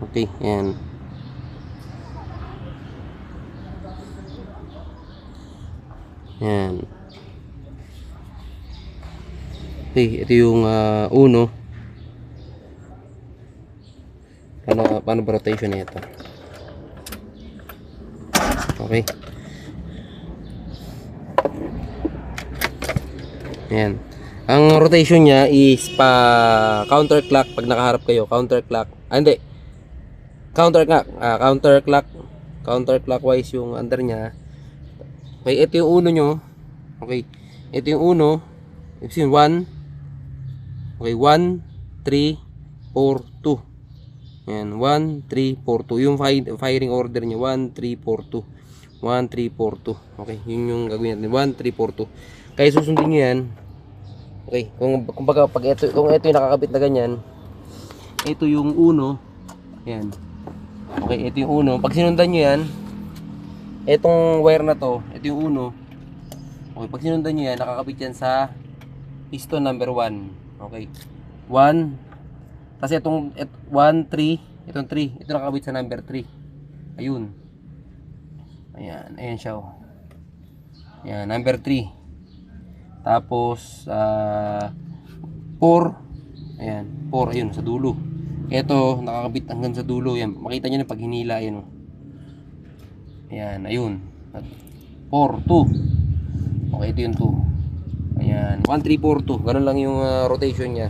Okay, ayan. Ayan. Okay, ito yung uno. Paano ba rotation nito? Okay. Ayan. Ang rotation niya is pa counterclock pag nakaharap kayo, counterclock. Hindi. Counterclockwise yung under niya. Okay, ito yung uno nyo. Okay. Ito yung uno. Ito yung 1. Okay, 1 3 4 2. Ayan, 1 3 4 2. Yung firing order niya 1 3 4 2. 1 3 4 2. Okay, yun yung gagawin natin. 1 3 4 2. Kaya susundin niyo yan. Okay, kung baga pag ito yung nakakabit na ganyan, ito yung uno. Ayan. Okay, ito yung uno. Pag sinundan niyo yan, etong wire na to, ito yung uno. Okay, pag sinundan niyo yan, nakakabit yan sa piston number 1. Okay. 1. Kasi itong 1 3, itong 3, ito nakakabit sa number 3. Ayun. Ayan siya. Oh. Ayan, number 3. Tapos 4. Ayan, 4 ayun sa dulo. Ito nakakabit hanggang sa dulo. Yan, makita niyo na pag hinila yan. Oh. Ayan, ayun. 4 2. Okay, ito yung 2. Ayan, 1 3 4 2. Ganun lang yung rotation niya.